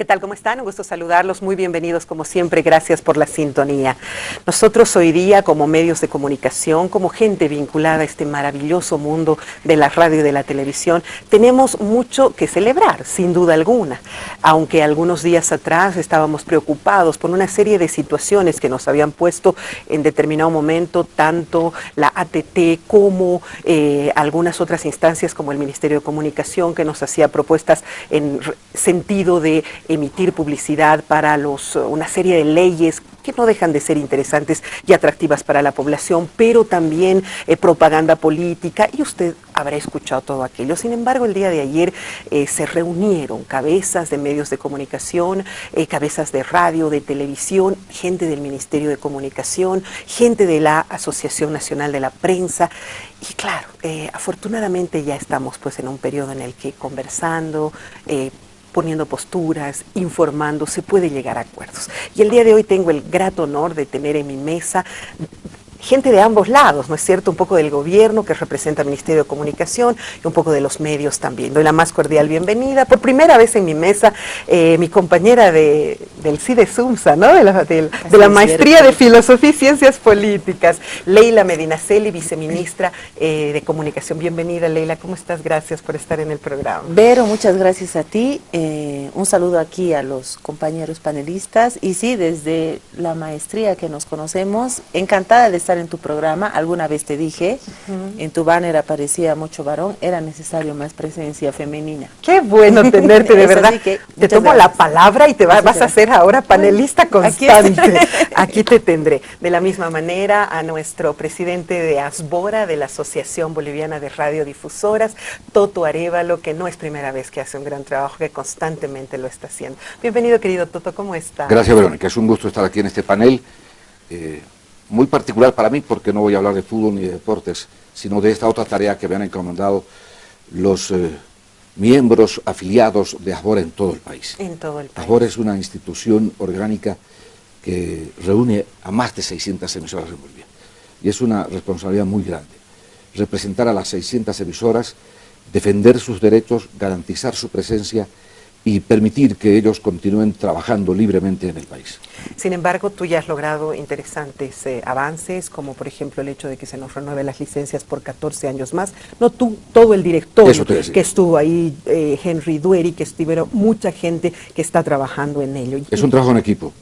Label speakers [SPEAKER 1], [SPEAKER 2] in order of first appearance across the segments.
[SPEAKER 1] tal? ¿Cómo están? Un gusto saludarlos, muy bienvenidos como siempre, gracias por la sintonía. Nosotros hoy día como medios de comunicación, como gente vinculada a este maravilloso mundo de la radio y de la televisión, tenemos mucho que celebrar, sin duda alguna, aunque algunos días atrás estábamos preocupados por una serie de situaciones que nos habían puesto en determinado momento, tanto la ATT como algunas otras instancias como el Ministerio de Comunicación, que nos hacía propuestas en sentido de emitir publicidad para una serie de leyes que no dejan de ser interesantes y atractivas para la población, pero también propaganda política, y usted habrá escuchado todo aquello. Sin embargo, el día de ayer se reunieron cabezas de medios de comunicación, cabezas de radio, de televisión, gente del Ministerio de Comunicación, gente de la Asociación Nacional de la Prensa, y claro, afortunadamente ya estamos pues en un periodo en el que conversando, poniendo posturas, informando, se puede llegar a acuerdos. Y el día de hoy tengo el grato honor de tener en mi mesa gente de ambos lados, ¿no es cierto? Un poco del gobierno que representa el Ministerio de Comunicación y un poco de los medios también. Doy la más cordial bienvenida. Por primera vez en mi mesa, mi compañera del CIDE-SUMSA, ¿no? De la Maestría de Filosofía y Ciencias Políticas, Leila Medinaceli, viceministra de Comunicación. Bienvenida, Leila. ¿Cómo estás? Gracias por estar en el programa.
[SPEAKER 2] Vero, muchas gracias a ti. Un saludo aquí a los compañeros panelistas. Y sí, desde la maestría que nos conocemos, encantada de estar en tu programa. Alguna vez te dije, en tu banner aparecía mucho varón, era necesario más presencia femenina.
[SPEAKER 1] Qué bueno tenerte, de verdad. Te tomo la palabra y te vas a ser ahora panelista constante. Aquí te tendré. De la misma manera, a nuestro presidente de ASBORA, de la Asociación Boliviana de Radiodifusoras, Toto Arévalo, que no es primera vez que hace un gran trabajo, que constantemente lo está haciendo. Bienvenido, querido Toto, ¿cómo estás?
[SPEAKER 3] Gracias, Verónica. Es un gusto estar aquí en este panel. Muy particular para mí, porque no voy a hablar de fútbol ni de deportes, sino de esta otra tarea que me han encomendado los miembros afiliados de ASBORA en todo el país.
[SPEAKER 1] En todo el país.
[SPEAKER 3] ASBORA es una institución orgánica que reúne a más de 600 emisoras en Bolivia. Y es una responsabilidad muy grande. Representar a las 600 emisoras, defender sus derechos, garantizar su presencia y permitir que ellos continúen trabajando libremente en el país.
[SPEAKER 1] Sin embargo, tú ya has logrado interesantes avances, como por ejemplo el hecho de que se nos renueve las licencias por 14 años más. No tú, todo el directorio que estuvo ahí, Henry Dueri, que estuvieron mucha gente que está trabajando en ello.
[SPEAKER 3] Es un trabajo en equipo.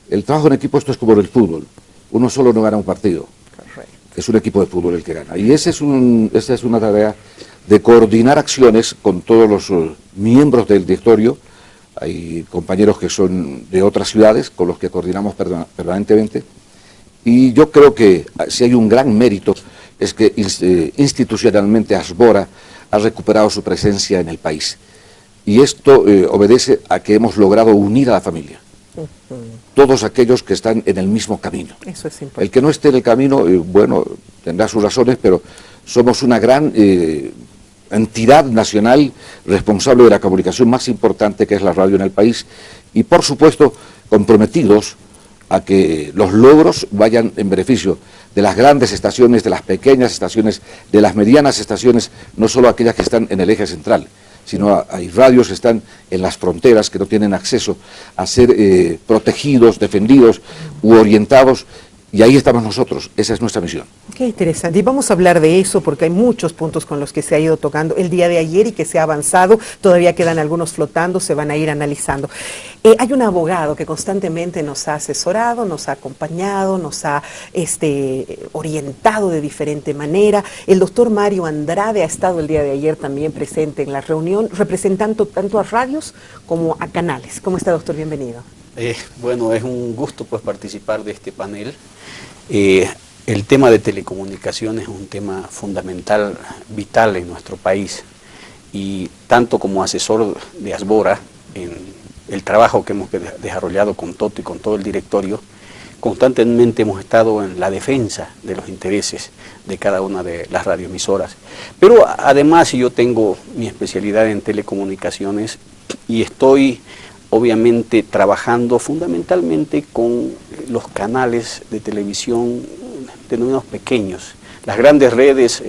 [SPEAKER 3] El trabajo en equipo, esto es como el fútbol. Uno solo no gana un partido. Correcto. Es un equipo de fútbol el que gana. Y esa es una tarea de coordinar acciones con todos los miembros del directorio. Hay compañeros que son de otras ciudades con los que coordinamos permanentemente, y yo creo que si hay un gran mérito es que institucionalmente ASBORA ha recuperado su presencia en el país, y esto obedece a que hemos logrado unir a la familia. Todos aquellos que están en el mismo camino.
[SPEAKER 1] Eso es importante.
[SPEAKER 3] El que no esté en el camino, bueno, tendrá sus razones, pero somos una gran entidad nacional responsable de la comunicación más importante, que es la radio en el país, y por supuesto comprometidos a que los logros vayan en beneficio de las grandes estaciones, de las pequeñas estaciones, de las medianas estaciones, no solo aquellas que están en el eje central, sino hay radios que están en las fronteras, que no tienen acceso a ser protegidos, defendidos u orientados. Y ahí estamos nosotros, esa es nuestra misión.
[SPEAKER 1] Qué interesante, y vamos a hablar de eso porque hay muchos puntos con los que se ha ido tocando el día de ayer y que se ha avanzado, todavía quedan algunos flotando, se van a ir analizando. Hay un abogado que constantemente nos ha asesorado, nos ha acompañado, nos ha orientado de diferente manera. El doctor Mario Andrade ha estado el día de ayer también presente en la reunión, representando tanto a radios como a canales. ¿Cómo está, doctor? Bienvenido.
[SPEAKER 4] Bueno, es un gusto pues participar de este panel. El tema de telecomunicaciones es un tema fundamental, vital en nuestro país, y tanto como asesor de ASBORA, en el trabajo que hemos desarrollado con Toto y con todo el directorio, constantemente hemos estado en la defensa de los intereses de cada una de las radioemisoras. Pero además yo tengo mi especialidad en telecomunicaciones y estoy obviamente trabajando fundamentalmente con los canales de televisión denominados pequeños. Las grandes redes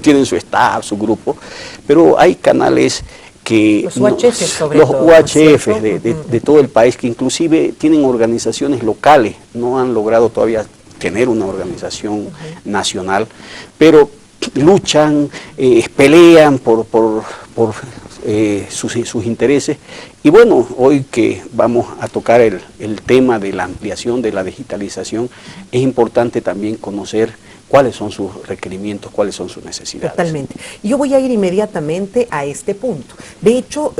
[SPEAKER 4] tienen su staff, su grupo, pero hay canales que
[SPEAKER 1] los UHF sobre
[SPEAKER 4] los
[SPEAKER 1] todo,
[SPEAKER 4] UHF
[SPEAKER 1] ¿no?
[SPEAKER 4] de todo el país, que inclusive tienen organizaciones locales, no han logrado todavía tener una organización nacional, pero luchan, pelean por sus intereses. Y bueno, hoy que vamos a tocar el tema de la ampliación de la digitalización, es importante también conocer cuáles son sus requerimientos, cuáles son sus necesidades.
[SPEAKER 1] Totalmente. Yo voy a ir inmediatamente a este punto. De hecho,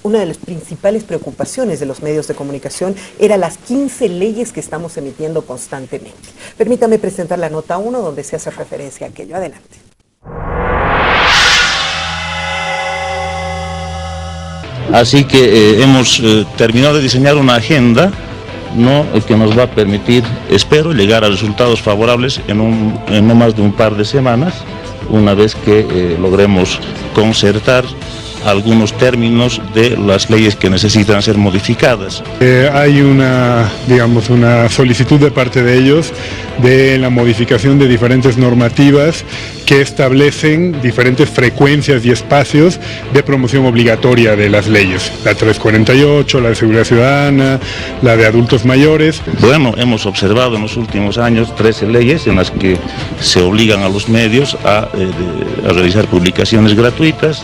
[SPEAKER 1] una de las principales preocupaciones de los medios de comunicación era las 15 leyes que estamos emitiendo constantemente. Permítame presentar la nota 1 donde se hace referencia a aquello. Adelante.
[SPEAKER 5] Así que hemos terminado de diseñar una agenda, ¿no?, que nos va a permitir, espero, llegar a resultados favorables en no más de un par de semanas, una vez que logremos concertar algunos términos de las leyes que necesitan ser modificadas.
[SPEAKER 6] Hay una solicitud de parte de ellos de la modificación de diferentes normativas que establecen diferentes frecuencias y espacios de promoción obligatoria de las leyes. La 348, la de seguridad ciudadana, la de adultos mayores.
[SPEAKER 5] Bueno, hemos observado en los últimos años 13 leyes en las que se obligan a los medios a realizar publicaciones gratuitas.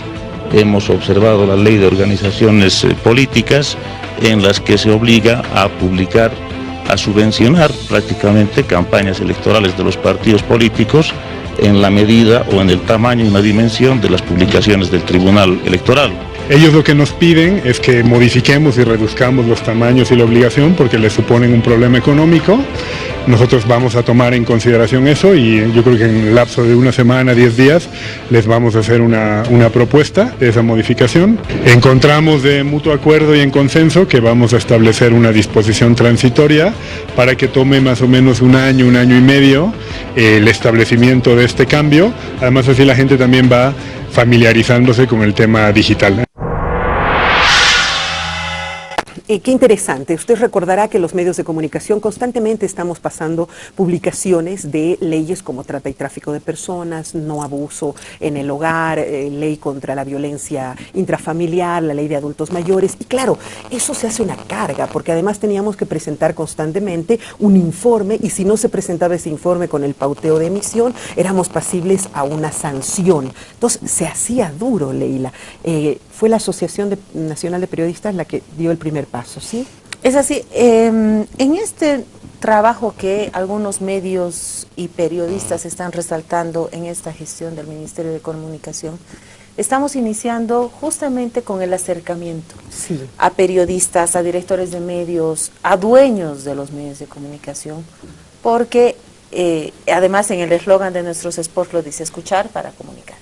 [SPEAKER 5] Hemos observado la ley de organizaciones políticas en las que se obliga a publicar, a subvencionar prácticamente campañas electorales de los partidos políticos en la medida o en el tamaño y la dimensión de las publicaciones del Tribunal Electoral.
[SPEAKER 6] Ellos lo que nos piden es que modifiquemos y reduzcamos los tamaños y la obligación porque les suponen un problema económico. Nosotros vamos a tomar en consideración eso y yo creo que en el lapso de una semana, 10 días, les vamos a hacer una propuesta de esa modificación. Encontramos de mutuo acuerdo y en consenso que vamos a establecer una disposición transitoria para que tome más o menos un año y medio el establecimiento de este cambio. Además, así la gente también va familiarizándose con el tema digital.
[SPEAKER 1] Qué interesante. Usted recordará que los medios de comunicación constantemente estamos pasando publicaciones de leyes como trata y tráfico de personas, no abuso en el hogar, ley contra la violencia intrafamiliar, la ley de adultos mayores. Y claro, eso se hace una carga, porque además teníamos que presentar constantemente un informe, y si no se presentaba ese informe con el pauteo de emisión, éramos pasibles a una sanción. Entonces, se hacía duro, Leila. Fue la Asociación Nacional de Periodistas la que dio el primer paso, ¿sí?
[SPEAKER 2] Es así. En este trabajo que algunos medios y periodistas están resaltando en esta gestión del Ministerio de Comunicación, estamos iniciando justamente con el acercamiento a periodistas, a directores de medios, a dueños de los medios de comunicación, porque además en el eslogan de nuestros spots lo dice: escuchar para comunicar.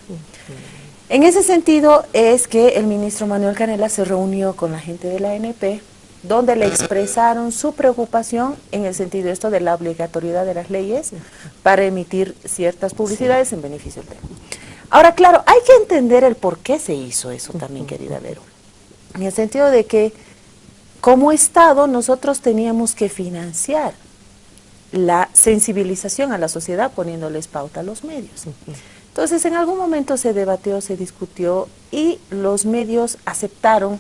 [SPEAKER 2] En ese sentido es que el ministro Manuel Canela se reunió con la gente de la ANP, donde le expresaron su preocupación en el sentido esto de la obligatoriedad de las leyes para emitir ciertas publicidades en beneficio del tema. Ahora, claro, hay que entender el por qué se hizo eso también, querida Vero, en el sentido de que como Estado nosotros teníamos que financiar la sensibilización a la sociedad poniéndoles pauta a los medios. Entonces, en algún momento se debatió, se discutió y los medios aceptaron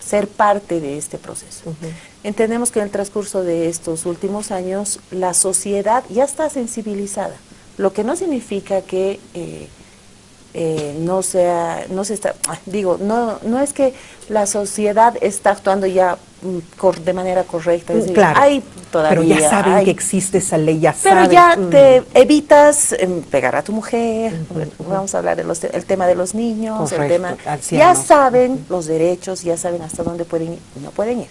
[SPEAKER 2] ser parte de este proceso. Entendemos que en el transcurso de estos últimos años la sociedad ya está sensibilizada, lo que no significa que no es que la sociedad está actuando ya de manera correcta, es decir,
[SPEAKER 1] claro,
[SPEAKER 2] hay todavía,
[SPEAKER 1] pero ya saben que existe esa ley, ya
[SPEAKER 2] pero
[SPEAKER 1] saben.
[SPEAKER 2] ya te evitas pegar a tu mujer, vamos a hablar del tema de los niños,
[SPEAKER 1] correcto,
[SPEAKER 2] el tema,
[SPEAKER 1] ancianos.
[SPEAKER 2] ya saben los derechos, ya saben hasta dónde pueden ir y no pueden ir.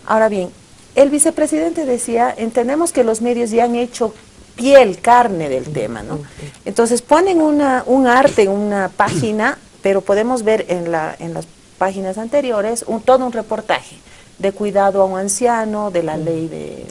[SPEAKER 2] Ahora bien, el vicepresidente decía, entendemos que los medios ya han hecho piel, carne del tema, ¿no? Entonces ponen un arte en una página, pero podemos ver en las páginas anteriores todo un reportaje de cuidado a un anciano, de la ley de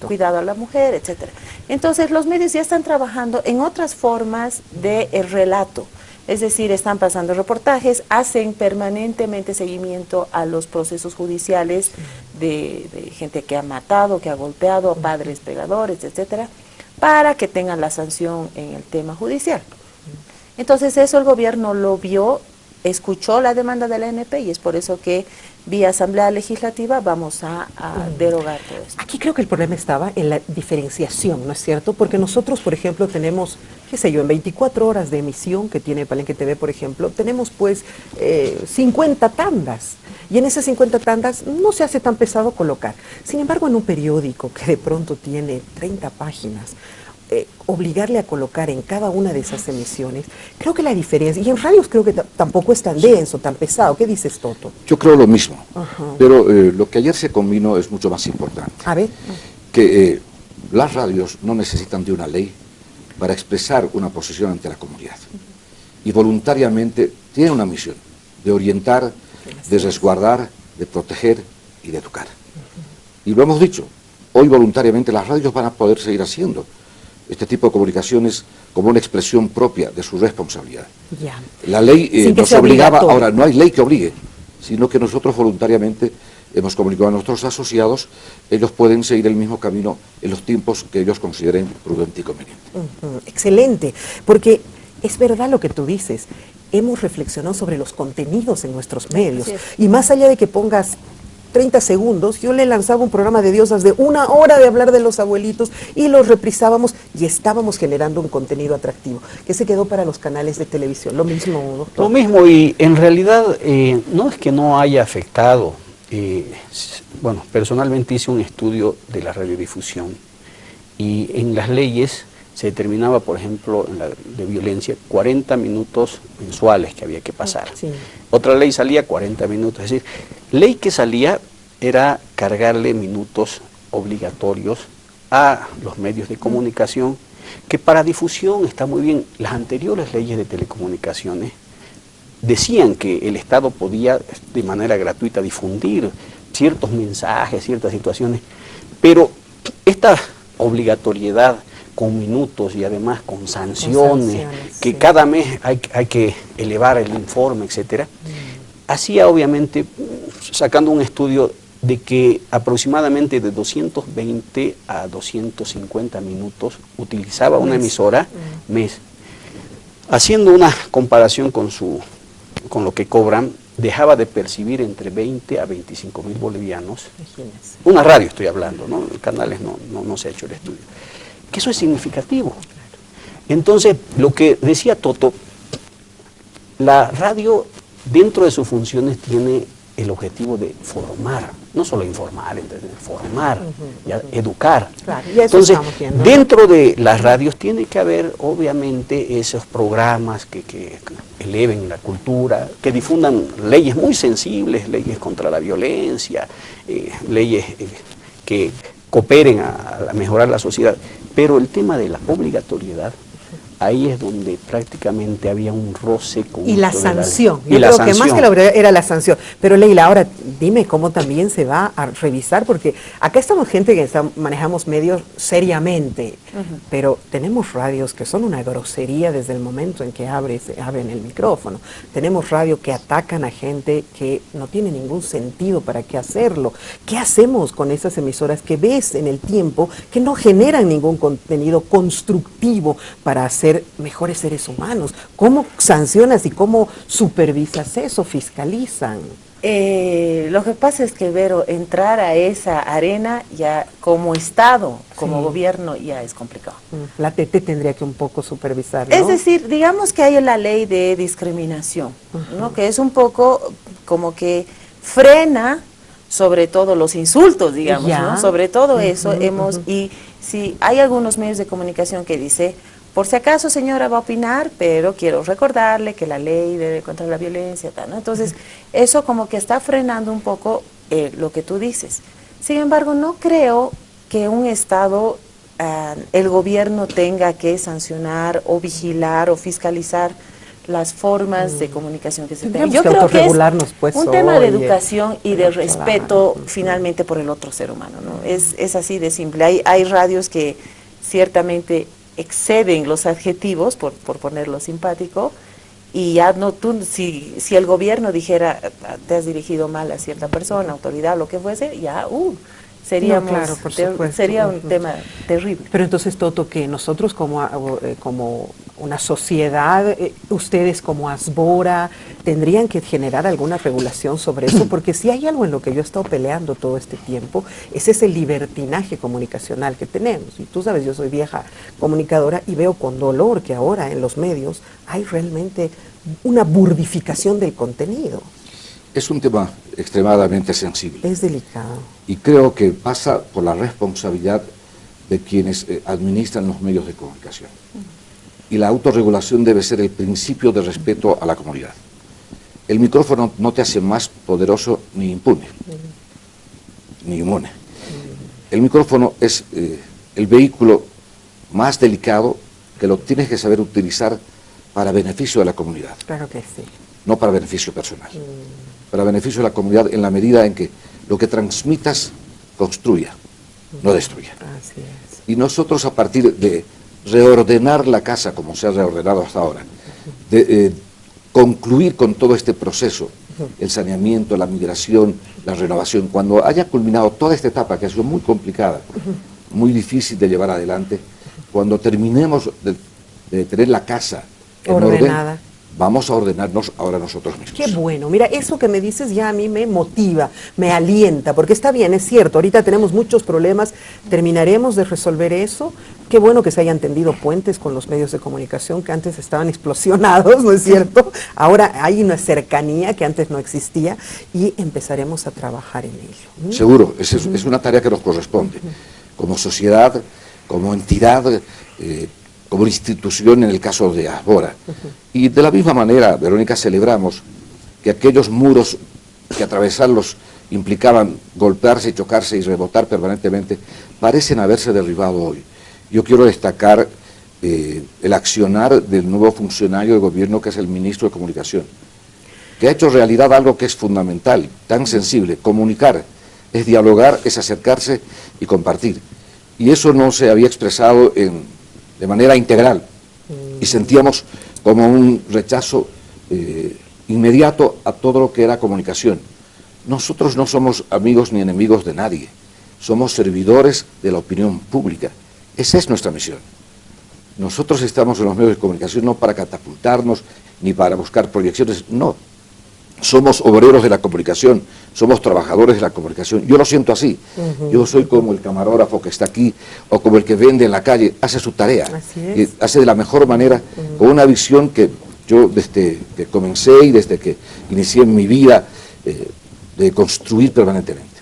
[SPEAKER 2] cuidado a la mujer, etcétera. Entonces los medios ya están trabajando en otras formas de relato, es decir, están pasando reportajes, hacen permanentemente seguimiento a los procesos judiciales de gente que ha matado, que ha golpeado, a padres pegadores, etcétera, para que tengan la sanción en el tema judicial. Entonces eso el gobierno lo vio escuchó la demanda de la ANP y es por eso que vía Asamblea Legislativa vamos a derogar todo esto.
[SPEAKER 1] Aquí creo que el problema estaba en la diferenciación, ¿no es cierto? Porque nosotros, por ejemplo, tenemos, qué sé yo, en 24 horas de emisión que tiene Palenque TV, por ejemplo, tenemos pues 50 tandas. Y en esas 50 tandas no se hace tan pesado colocar. Sin embargo, en un periódico que de pronto tiene 30 páginas, obligarle a colocar en cada una de esas emisiones, creo que la diferencia, y en radios creo que tampoco es tan denso, tan pesado. ¿Qué dices, Toto?
[SPEAKER 3] Yo creo lo mismo,
[SPEAKER 1] Ajá.
[SPEAKER 3] pero lo que ayer se combinó es mucho más importante.
[SPEAKER 1] A ver.
[SPEAKER 3] Que las radios no necesitan de una ley para expresar una posición ante la comunidad. Y voluntariamente tienen una misión de orientar, de resguardar, de proteger y de educar. Y lo hemos dicho, hoy voluntariamente las radios van a poder seguir haciendo este tipo de comunicaciones como una expresión propia de su responsabilidad.
[SPEAKER 1] Ya.
[SPEAKER 3] La ley
[SPEAKER 1] Sin que
[SPEAKER 3] nos
[SPEAKER 1] sea
[SPEAKER 3] obligaba,
[SPEAKER 1] obligatorio.
[SPEAKER 3] ahora no hay ley que obligue, sino que nosotros voluntariamente hemos comunicado a nuestros asociados, ellos pueden seguir el mismo camino en los tiempos que ellos consideren prudente y conveniente.
[SPEAKER 1] Excelente, porque es verdad lo que tú dices, hemos reflexionado sobre los contenidos en nuestros medios,
[SPEAKER 2] Así es.
[SPEAKER 1] y más allá de que pongas 30 segundos, yo le lanzaba un programa de diosas de 1 hora de hablar de los abuelitos y los reprisábamos y estábamos generando un contenido atractivo que se quedó para los canales de televisión. Lo mismo, doctor.
[SPEAKER 4] Lo mismo, y en realidad no es que no haya afectado. Bueno, personalmente hice un estudio de la radiodifusión y en las leyes se determinaba, por ejemplo, en la de violencia, 40 minutos mensuales que había que pasar.
[SPEAKER 1] Sí.
[SPEAKER 4] Otra ley salía 40 minutos, es decir, ley que salía era cargarle minutos obligatorios a los medios de comunicación, que para difusión está muy bien. Las anteriores leyes de telecomunicaciones decían que el Estado podía de manera gratuita difundir ciertos mensajes, ciertas situaciones, pero esta obligatoriedad con minutos y además con sanciones, que
[SPEAKER 1] sí.
[SPEAKER 4] cada mes hay que elevar el informe, etcétera, hacía obviamente, sacando un estudio de que aproximadamente de 220 a 250 minutos utilizaba una emisora mes. Haciendo una comparación con lo que cobran, dejaba de percibir entre 20 a 25 mil bolivianos.
[SPEAKER 1] Imagínense.
[SPEAKER 4] Una radio estoy hablando, ¿no? Canales no se ha hecho el estudio. Que eso es significativo. Entonces, lo que decía Toto, la radio dentro de sus funciones tiene el objetivo de formar, no solo informar, formar, educar.
[SPEAKER 1] Claro, y eso
[SPEAKER 4] entonces,
[SPEAKER 1] estamos viendo.
[SPEAKER 4] dentro de las radios tiene que haber obviamente esos programas que eleven la cultura, que difundan leyes muy sensibles, leyes contra la violencia, leyes que cooperen a mejorar la sociedad. Pero el tema de la obligatoriedad, ahí es donde prácticamente había un roce con
[SPEAKER 1] Y la
[SPEAKER 4] esto de
[SPEAKER 1] sanción.
[SPEAKER 4] ley.
[SPEAKER 1] Yo creo que más que la obligatoriedad era la sanción. Pero Leila, ahora dime cómo también se va a revisar, porque acá estamos gente que manejamos medios seriamente, pero tenemos radios que son una grosería desde el momento en que abren el micrófono. Tenemos radios que atacan a gente que no tiene ningún sentido para qué hacerlo. ¿Qué hacemos con esas emisoras que ves en el tiempo que no generan ningún contenido constructivo para hacer mejores seres humanos? ¿Cómo sancionas y cómo supervisas eso, fiscalizan?
[SPEAKER 2] Lo que pasa es que, Vero, entrar a esa arena ya como Estado, como gobierno, ya es complicado.
[SPEAKER 1] La TT tendría que un poco supervisar, ¿no?
[SPEAKER 2] Es decir, digamos que hay la ley de discriminación, ¿no? Que es un poco como que frena sobre todo los insultos, digamos, ¿no? Sobre todo eso y si hay algunos medios de comunicación que dice, por si acaso, señora, va a opinar, pero quiero recordarle que la ley contra la violencia, tal, ¿no? Entonces, eso como que está frenando un poco lo que tú dices. Sin embargo, no creo que un Estado, el gobierno tenga que sancionar o vigilar o fiscalizar las formas de comunicación que se tengan. Yo creo que es
[SPEAKER 1] pues,
[SPEAKER 2] un tema de educación y de respeto finalmente por el otro ser humano, ¿no? Es así de simple. Hay radios que ciertamente exceden los adjetivos, por ponerlo simpático, y ya no tú, si el gobierno dijera, te has dirigido mal a cierta persona, autoridad, lo que fuese, ya, sería un tema terrible.
[SPEAKER 1] Pero entonces, Toto, que nosotros como una sociedad, ustedes como Asbora, tendrían que generar alguna regulación sobre eso, porque si hay algo en lo que yo he estado peleando todo este tiempo, es ese libertinaje comunicacional que tenemos. Y tú sabes, yo soy vieja comunicadora y veo con dolor que ahora en los medios hay realmente una burdificación del contenido.
[SPEAKER 3] Es un tema extremadamente sensible.
[SPEAKER 1] Es delicado.
[SPEAKER 3] Y creo que pasa por la responsabilidad de quienes administran los medios de comunicación. Y la autorregulación debe ser el principio de respeto a la comunidad. El micrófono no te hace más poderoso ni impune, ni inmune. El micrófono es el vehículo más delicado que lo tienes que saber utilizar para beneficio de la comunidad.
[SPEAKER 1] Claro que sí.
[SPEAKER 3] No para beneficio personal. Para beneficio de la comunidad en la medida en que lo que transmitas construya, no destruya.
[SPEAKER 1] Así es.
[SPEAKER 3] Y nosotros, a partir de reordenar la casa como se ha reordenado hasta ahora, de concluir con todo este proceso, el saneamiento, la migración, la renovación, cuando haya culminado toda esta etapa que ha sido muy complicada, muy difícil de llevar adelante, cuando terminemos de tener la casa en
[SPEAKER 1] ordenada,
[SPEAKER 3] orden, vamos a ordenarnos ahora nosotros mismos.
[SPEAKER 1] Qué bueno. Mira, eso que me dices ya a mí me motiva, me alienta, porque está bien, es cierto, ahorita tenemos muchos problemas, terminaremos de resolver eso. Qué bueno que se hayan tendido puentes con los medios de comunicación que antes estaban explosionados, ¿no es cierto? Ahora hay una cercanía que antes no existía y empezaremos a trabajar en ello.
[SPEAKER 3] Seguro, es una tarea que nos corresponde, como sociedad, como entidad, como institución en el caso de Asbora. Y de la misma manera, Verónica, celebramos que aquellos muros que atravesarlos implicaban golpearse, chocarse y rebotar permanentemente, parecen haberse derribado hoy. Yo quiero destacar el accionar del nuevo funcionario de gobierno que es el ministro de Comunicación, que ha hecho realidad algo que es fundamental, tan sensible. Comunicar es dialogar, es acercarse y compartir. Y eso no se había expresado de manera integral. Y sentíamos como un rechazo inmediato a todo lo que era comunicación. Nosotros no somos amigos ni enemigos de nadie, somos servidores de la opinión pública. Esa es nuestra misión. Nosotros estamos en los medios de comunicación no para catapultarnos ni para buscar proyecciones, no. Somos obreros de la comunicación, somos trabajadores de la comunicación. Yo lo siento así. Yo soy como el camarógrafo que está aquí o como el que vende en la calle, hace su tarea.
[SPEAKER 1] Así es.
[SPEAKER 3] Hace de la mejor manera, con una visión que yo desde que comencé y desde que inicié en mi vida de construir permanentemente.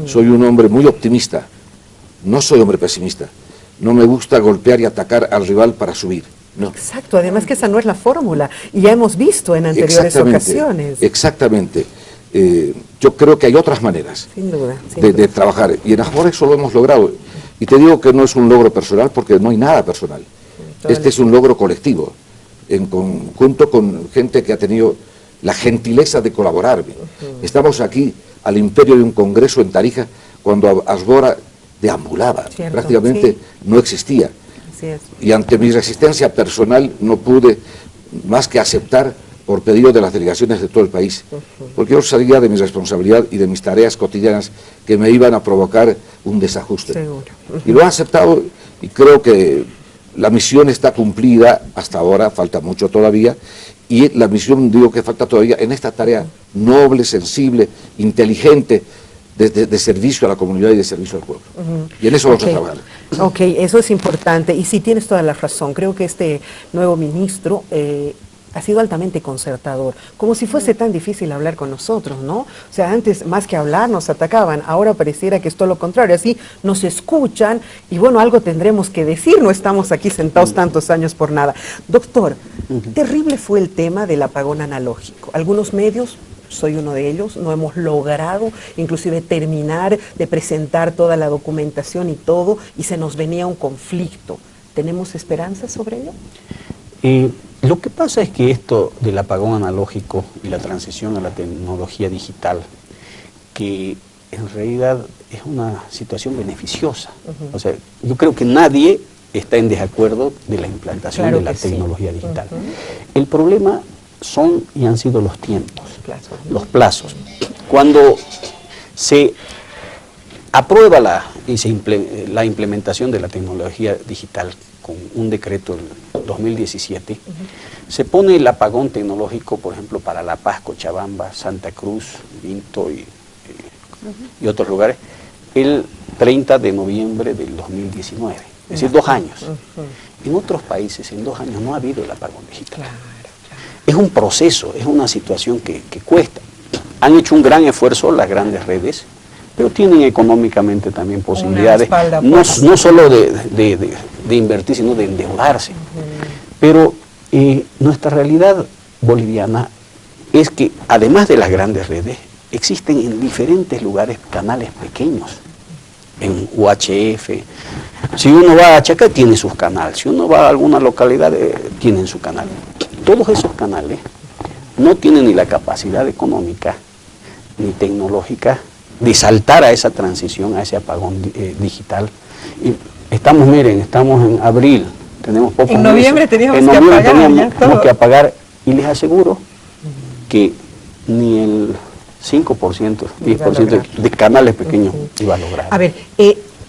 [SPEAKER 3] Soy un hombre muy optimista, no soy hombre pesimista. No me gusta golpear y atacar al rival para subir. No.
[SPEAKER 1] Exacto, además que esa no es la fórmula, y ya hemos visto en anteriores ocasiones.
[SPEAKER 3] Exactamente. Yo creo que hay otras maneras
[SPEAKER 1] Sin duda,
[SPEAKER 3] de trabajar, y en Asbora eso lo hemos logrado. Y te digo que no es un logro personal porque no hay nada personal. Este es un logro colectivo, en conjunto con gente que ha tenido la gentileza de colaborarme. Estamos aquí al imperio de un congreso en Tarija cuando Asbora deambulaba, prácticamente no existía.
[SPEAKER 1] Así es.
[SPEAKER 3] Y ante mi resistencia personal no pude más que aceptar por pedido de las delegaciones de todo el país, porque yo sabía de mi responsabilidad y de mis tareas cotidianas que me iban a provocar un desajuste.
[SPEAKER 1] Seguro.
[SPEAKER 3] Y lo he aceptado y creo que la misión está cumplida hasta ahora, falta mucho todavía, y la misión digo que falta todavía en esta tarea noble, sensible, inteligente, de servicio a la comunidad y de servicio al pueblo. Y en eso vamos a trabajar.
[SPEAKER 1] Ok, eso es importante. Y sí, tienes toda la razón. Creo que este nuevo ministro ha sido altamente concertador. Como si fuese tan difícil hablar con nosotros, ¿no? O sea, antes más que hablar nos atacaban. Ahora pareciera que es todo lo contrario. Así nos escuchan y bueno, algo tendremos que decir. No estamos aquí sentados tantos años por nada. Doctor, terrible fue el tema del apagón analógico. Algunos medios, soy uno de ellos, no hemos logrado inclusive terminar de presentar toda la documentación y todo, y se nos venía un conflicto. ¿Tenemos esperanza sobre ello?
[SPEAKER 4] Lo que pasa es que esto del apagón analógico y la transición a la tecnología digital, que en realidad es una situación beneficiosa. O sea, yo creo que nadie está en desacuerdo de la implantación de la tecnología digital. El problema son y han sido los tiempos, los plazos. Cuando se aprueba la implementación de la tecnología digital con un decreto del 2017, se pone el apagón tecnológico, por ejemplo, para La Paz, Cochabamba, Santa Cruz, Vinto y otros lugares, el 30 de noviembre del 2019, es decir, 2 años. En otros países, en 2 años no ha habido el apagón digital. Es un proceso, es una situación que cuesta. Han hecho un gran esfuerzo las grandes redes, pero tienen económicamente también posibilidades, no solo de invertir, sino de endeudarse. Pero nuestra realidad boliviana es que, además de las grandes redes, existen en diferentes lugares canales pequeños, en UHF. Si uno va a Chacay, tiene sus canales. Si uno va a alguna localidad, tienen su canal. Todos esos canales no tienen ni la capacidad económica ni tecnológica de saltar a esa transición, a ese apagón digital. Y miren, estamos en abril, tenemos pocos meses.
[SPEAKER 1] En noviembre teníamos
[SPEAKER 4] que apagar, y les aseguro que ni el 5%, 10% de canales pequeños iba a lograr.
[SPEAKER 1] A ver,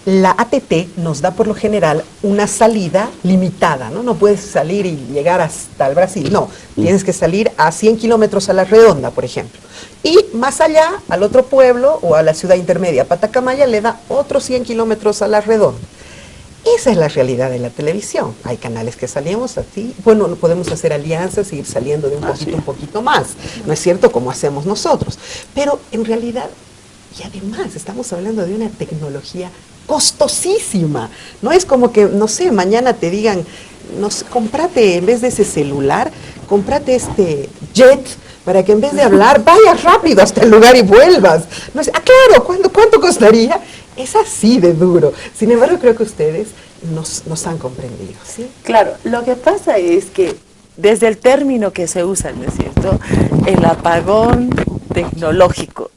[SPEAKER 1] la ATT nos da por lo general una salida limitada, ¿no? No puedes salir y llegar hasta el Brasil, no. Tienes que salir a 100 kilómetros a la redonda, por ejemplo. Y más allá, al otro pueblo o a la ciudad intermedia, Patacamaya, le da otros 100 kilómetros a la redonda. Esa es la realidad de la televisión. Hay canales que salimos así, bueno, podemos hacer alianzas y ir saliendo de un poquito más, ¿no es cierto? Como hacemos nosotros. Pero en realidad, y además estamos hablando de una tecnología costosísima. No es como que, no sé, mañana te digan, no sé, cómprate, en vez de ese celular, cómprate este jet, para que en vez de hablar, vayas rápido hasta el lugar y vuelvas. No es, claro, ¿cuánto costaría? Es así de duro. Sin embargo, creo que ustedes nos han comprendido, ¿sí?
[SPEAKER 2] Claro, lo que pasa es que desde el término que se usa, ¿no es cierto?, el apagón tecnológico,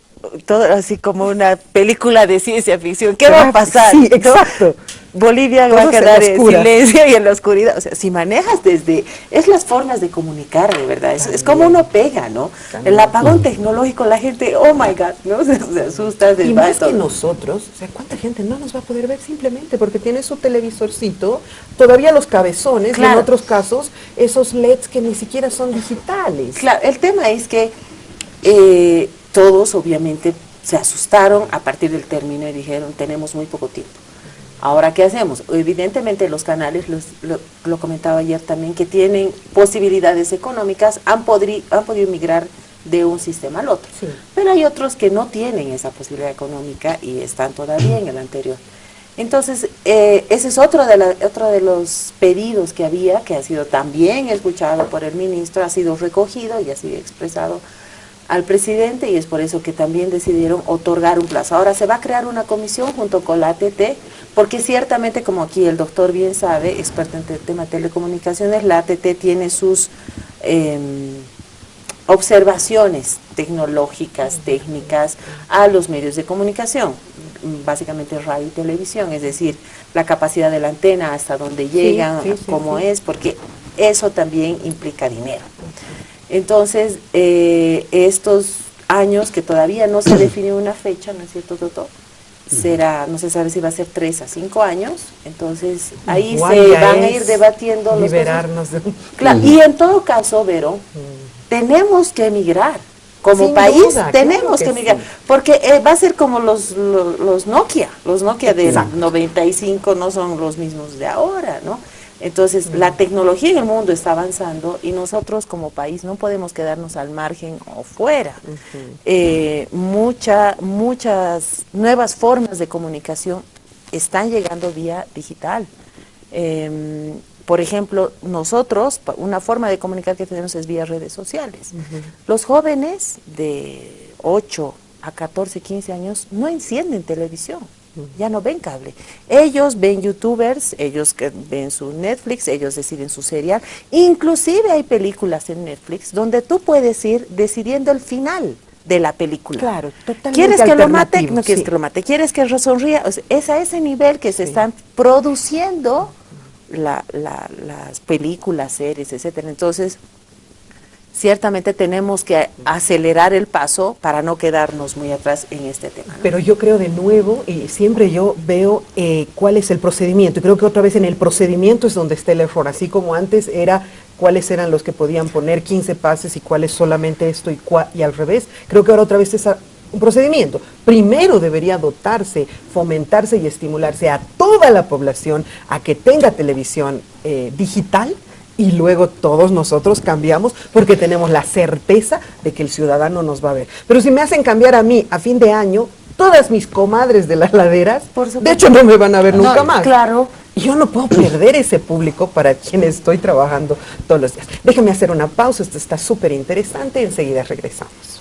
[SPEAKER 2] todo así como una película de ciencia ficción. ¿Qué va a pasar?
[SPEAKER 1] Sí, exacto.
[SPEAKER 2] Bolivia va a quedar en silencio y en la oscuridad. O sea, si manejas es las formas de comunicar, de verdad. Es como uno pega, ¿no? También. El apagón tecnológico, la gente, oh my God, ¿no? Se asusta.
[SPEAKER 1] Y más que nosotros, o sea, ¿cuánta gente no nos va a poder ver simplemente porque tiene su televisorcito, todavía los cabezones, y en otros casos, esos LEDs que ni siquiera son digitales?
[SPEAKER 2] Claro, el tema es que todos obviamente se asustaron a partir del término y dijeron, tenemos muy poco tiempo. Ahora, ¿qué hacemos? Evidentemente los canales, lo comentaba ayer también, que tienen posibilidades económicas, han podido migrar de un sistema al otro. Sí. Pero hay otros que no tienen esa posibilidad económica y están todavía en el anterior. Entonces, ese es otro de los pedidos que había, que ha sido también escuchado por el ministro, ha sido recogido y ha sido expresado al presidente, y es por eso que también decidieron otorgar un plazo. Ahora se va a crear una comisión junto con la ATT, porque ciertamente, como aquí el doctor bien sabe, experto en tema de telecomunicaciones, la ATT tiene sus observaciones tecnológicas, técnicas a los medios de comunicación, básicamente radio y televisión, es decir, la capacidad de la antena, hasta dónde llegan, cómo es, porque eso también implica dinero. Entonces, estos años que todavía no se define una fecha, ¿no es cierto, doctor? No se sabe si va a ser 3 a 5 años, entonces ahí se van a ir debatiendo
[SPEAKER 1] liberarnos de...
[SPEAKER 2] Claro, y en todo caso, Vero, tenemos que emigrar. Como sin país duda, tenemos que emigrar, porque va a ser como los Nokia del 95 no son los mismos de ahora, ¿no? Entonces, la tecnología en el mundo está avanzando y nosotros como país no podemos quedarnos al margen o fuera. Muchas nuevas formas de comunicación están llegando vía digital. Por ejemplo, nosotros, una forma de comunicar que tenemos es vía redes sociales. Los jóvenes de 8 a 14, 15 años no encienden televisión. Ya no ven cable. Ellos ven youtubers, ellos ven su Netflix, ellos deciden su serial. Inclusive hay películas en Netflix donde tú puedes ir decidiendo el final de la película.
[SPEAKER 1] Claro, totalmente.
[SPEAKER 2] ¿Quieres que lo mate? No quieres que lo mate. ¿Quieres que sonría? O sea, es a ese nivel que se están produciendo las películas, series, etcétera. Entonces, ciertamente tenemos que acelerar el paso para no quedarnos muy atrás en este tema, ¿no?
[SPEAKER 1] Pero yo creo de nuevo, y siempre yo veo cuál es el procedimiento, y creo que otra vez en el procedimiento es donde está el error, así como antes era cuáles eran los que podían poner 15 pases y cuáles solamente esto y al revés, creo que ahora otra vez es un procedimiento. Primero debería dotarse, fomentarse y estimularse a toda la población a que tenga televisión digital, y luego todos nosotros cambiamos porque tenemos la certeza de que el ciudadano nos va a ver. Pero si me hacen cambiar a mí a fin de año, todas mis comadres de las laderas, de hecho no me van a ver nunca más.
[SPEAKER 2] Claro.
[SPEAKER 1] Y yo no puedo perder ese público para quien estoy trabajando todos los días. Déjeme hacer una pausa, esto está súper interesante, enseguida regresamos.